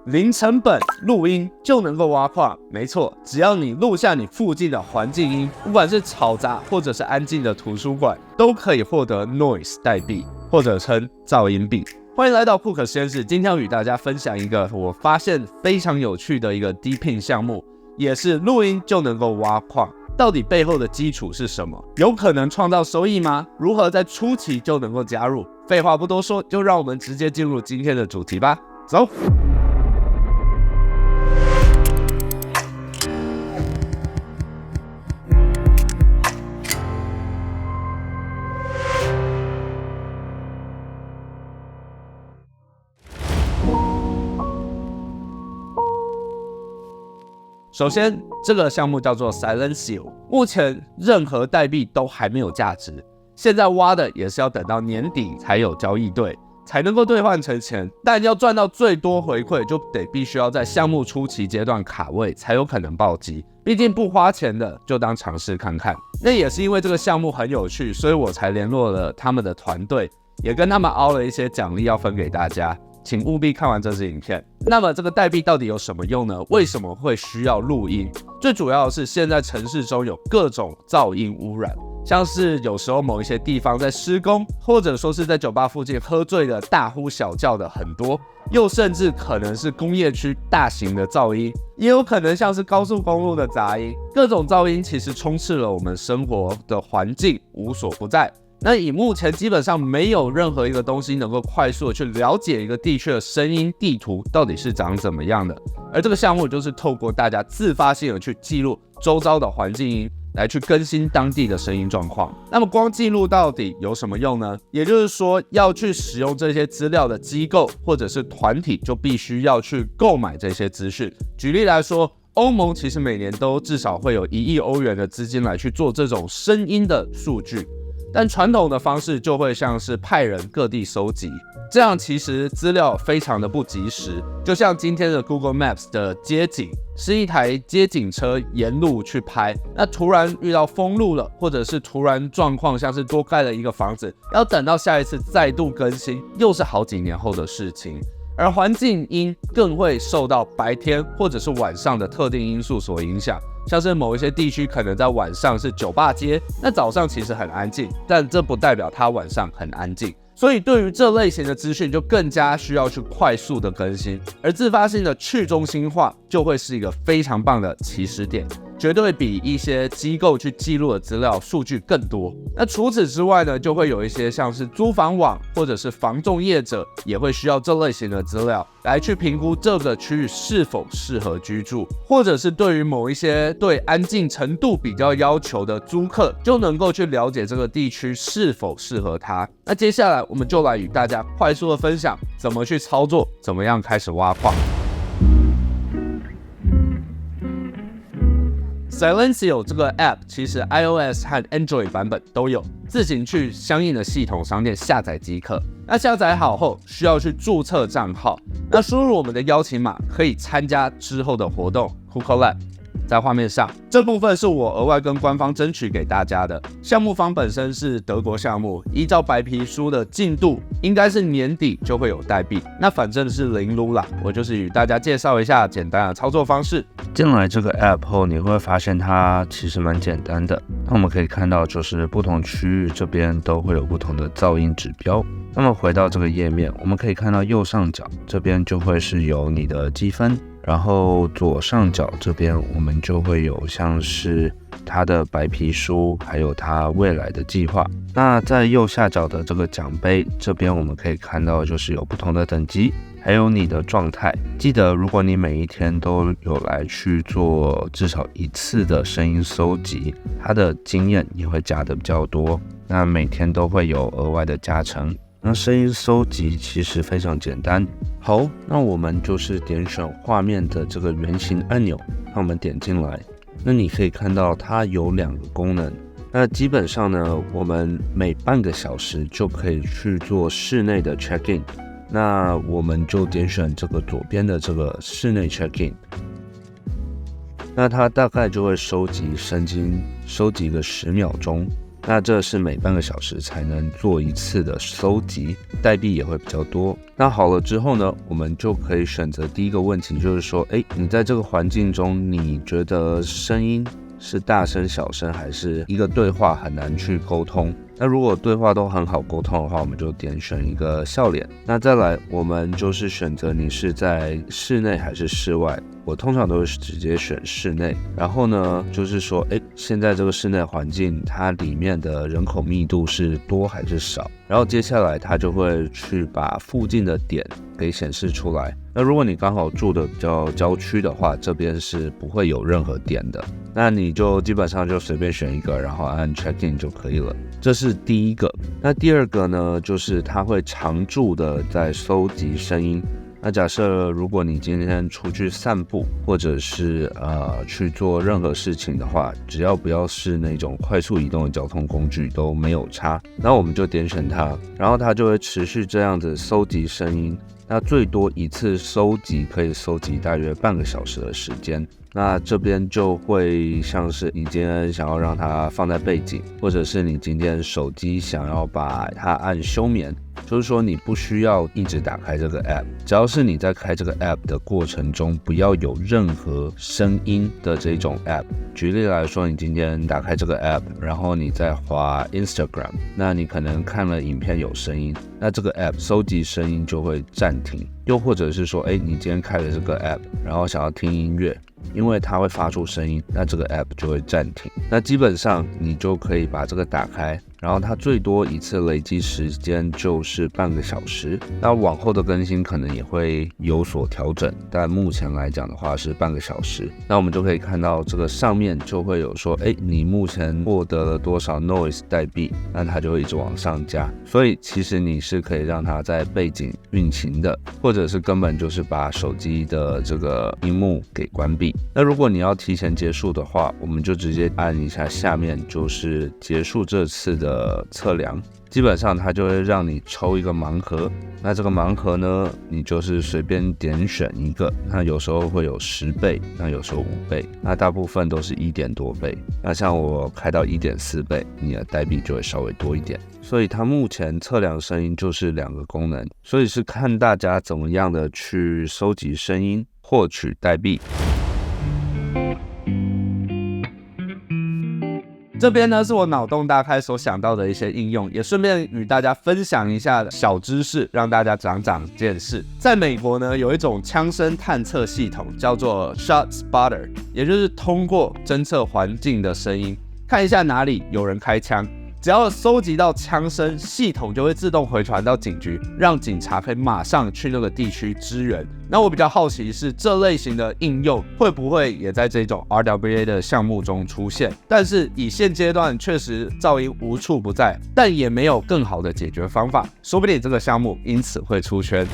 零成本录音就能够挖矿，没错，只要你录下你附近的环境音，不管是嘈杂或者是安静的图书馆，都可以获得 Noise 代币，或者称噪音币。欢迎来到库克实验室，今天要与大家分享一个我发现非常有趣的一个 DeepIn 项目，也是录音就能够挖矿。到底背后的基础是什么？有可能创造收益吗？如何在初期就能够加入？废话不多说，就让我们直接进入今天的主题吧。走。首先，这个项目叫做 Silencio， 目前任何代币都还没有价值，现在挖的也是要等到年底才有交易对，才能够兑换成钱，但要赚到最多回馈，就必须要在项目初期阶段卡位，才有可能暴击。毕竟不花钱的就当尝试看看。那也是因为这个项目很有趣，所以我才联络了他们的团队，也跟他们凹了一些奖励要分给大家。请务必看完这支影片。那么这个代币到底有什么用呢？为什么会需要录音？最主要的是现在城市中有各种噪音污染，像是有时候某一些地方在施工，或者说是在酒吧附近喝醉的大呼小叫的很多，又甚至可能是工业区大型的噪音，也有可能像是高速公路的杂音。各种噪音其实充斥了我们生活的环境，无所不在。那以目前基本上没有任何一个东西能够快速的去了解一个地区的声音地图到底是长怎么样的，而这个项目就是透过大家自发性的去记录周遭的环境音，来去更新当地的声音状况。那么光记录到底有什么用呢？也就是说，要去使用这些资料的机构或者是团体，就必须要去购买这些资讯。举例来说，欧盟其实每年都至少会有1亿欧元的资金来去做这种声音的数据。但传统的方式就会像是派人各地收集，这样其实资料非常的不及时。就像今天的 Google Maps 的街景，是一台街景车沿路去拍，那突然遇到封路了，或者是突然状况像是多盖了一个房子，要等到下一次再度更新，又是好几年后的事情。而环境音更会受到白天或者是晚上的特定因素所影响，像是某一些地区可能在晚上是酒吧街，那早上其实很安静，但这不代表它晚上很安静。所以对于这类型的资讯就更加需要去快速的更新，而自发性的去中心化就会是一个非常棒的起始点，绝对比一些机构去记录的资料数据更多。那除此之外呢，就会有一些像是租房网或者是房仲业者也会需要这类型的资料来去评估这个区域是否适合居住，或者是对于某一些对安静程度比较要求的租客，就能够去了解这个地区是否适合他。那接下来我们就来与大家快速的分享怎么去操作，怎么样开始挖矿。Silencio 这个 App 其实 iOS 和 Android 版本都有，自行去相应的系统商店下载即可。那下载好后需要去注册账号，那输入我们的邀请码可以参加之后的活动 KuCoLab。在画面上，这部分是我额外跟官方争取给大家的。项目方本身是德国项目，依照白皮书的进度，应该是年底就会有代币。那反正是零撸啦，我就是与大家介绍一下简单的操作方式。进来这个 App 后，你会发现它其实蛮简单的。那我们可以看到，就是不同区域这边都会有不同的噪音指标。那么回到这个页面，我们可以看到右上角这边就会是有你的积分。然后左上角这边我们就会有像是它的白皮书，还有它未来的计划。那在右下角的这个奖杯这边，我们可以看到就是有不同的等级，还有你的状态。记得如果你每一天都有来去做至少一次的声音搜集，它的经验也会加的比较多，那每天都会有额外的加成。那声音搜集其实非常简单。好，那我们就是点选画面的这个圆形按钮，那我们点进来，那你可以看到它有2个功能。那基本上呢，我们每半个小时就可以去做室内的 check in。那我们就点选这个左边的这个室内 check in。那它大概就会收集声音，收集个10秒钟。那这是每半个小时才能做一次的搜集，代币也会比较多。那好了之后呢，我们就可以选择第一个问题，就是说，你在这个环境中，你觉得声音是大声、小声，还是一个对话很难去沟通？那如果对话都很好沟通的话，我们就点选一个笑脸。那再来，我们就是选择你是在室内还是室外。我通常都是直接选室内，然后呢，就是说，现在这个室内环境，它里面的人口密度是多还是少？然后接下来它就会去把附近的点给显示出来。那如果你刚好住的比较郊区的话，这边是不会有任何点的。那你就基本上就随便选一个，然后按 check in 就可以了。这是第一个。那第二个呢，就是它会常驻的在收集声音。那假设如果你今天出去散步，或者是去做任何事情的话，只要不要是那种快速移动的交通工具都没有差。那我们就点选它，然后它就会持续这样子收集声音。那最多一次收集可以收集大约半个小时的时间。那这边就会像是你今天想要让它放在背景，或者是你今天手机想要把它按休眠，就是说你不需要一直打开这个 app， 只要是你在开这个 app 的过程中不要有任何声音的这种 app。举例来说，你今天打开这个 app， 然后你在滑 Instagram， 那你可能看了影片有声音，那这个 app 收集声音就会暂停。又或者是说，你今天开了这个 app， 然后想要听音乐，因为它会发出声音，那这个 app 就会暂停。那基本上你就可以把这个打开，然后它最多一次累积时间就是半个小时。那往后的更新可能也会有所调整，但目前来讲的话是半个小时。那我们就可以看到这个上面就会有说，你目前获得了多少 noise 代币，那它就会一直往上加。所以其实你是可以让它在背景运行的，或者是根本就是把手机的这个萤幕给关闭。那如果你要提前结束的话，我们就直接按一下下面就是结束这次的测量。基本上它就会让你抽一个盲盒，那这个盲盒呢，你就是随便点选一个，那有时候会有10倍，那有时候5倍，那大部分都是1点多倍。那像我开到1.4倍，你的代币就会稍微多一点。所以它目前测量声音就是2个功能，所以是看大家怎么样的去收集声音，获取代币。这边呢是我脑洞大开所想到的一些应用，也顺便与大家分享一下小知识，让大家长见识。在美国呢，有一种枪声探测系统叫做 ShotSpotter， 也就是通过侦测环境的声音，看一下哪里有人开枪。只要收集到枪声，系统就会自动回传到警局，让警察可以马上去那个地区支援。那我比较好奇是这类型的应用会不会也在这种 RWA 的项目中出现？但是以现阶段确实噪音无处不在，但也没有更好的解决方法，说不定这个项目因此会出圈。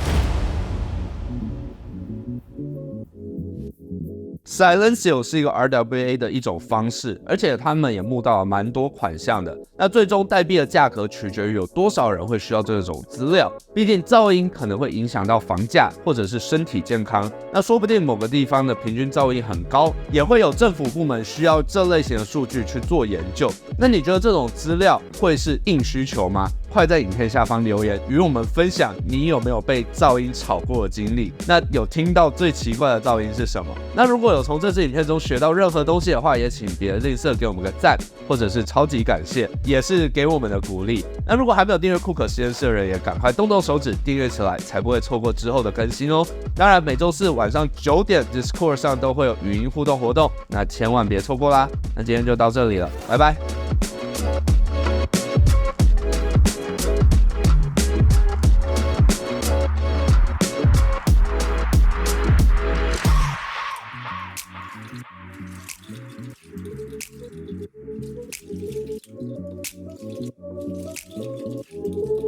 Silencio 是一个 RWA 的一种方式，而且他们也募到了蛮多款项的。那最终代币的价格取决于有多少人会需要这种资料，毕竟噪音可能会影响到房价或者是身体健康。那说不定某个地方的平均噪音很高，也会有政府部门需要这类型的数据去做研究。那你觉得这种资料会是硬需求吗？快在影片下方留言与我们分享你有没有被噪音吵过的经历，那有听到最奇怪的噪音是什么？那如果有从这支影片中学到任何东西的话，也请别吝啬给我们个赞，或者是超级感谢，也是给我们的鼓励。那如果还没有订阅库克实验室的人，也赶快动动手指订阅起来，才不会错过之后的更新哦。当然每周四晚上9点 Discord 上都会有语音互动活动，那千万别错过啦。那今天就到这里了，拜拜。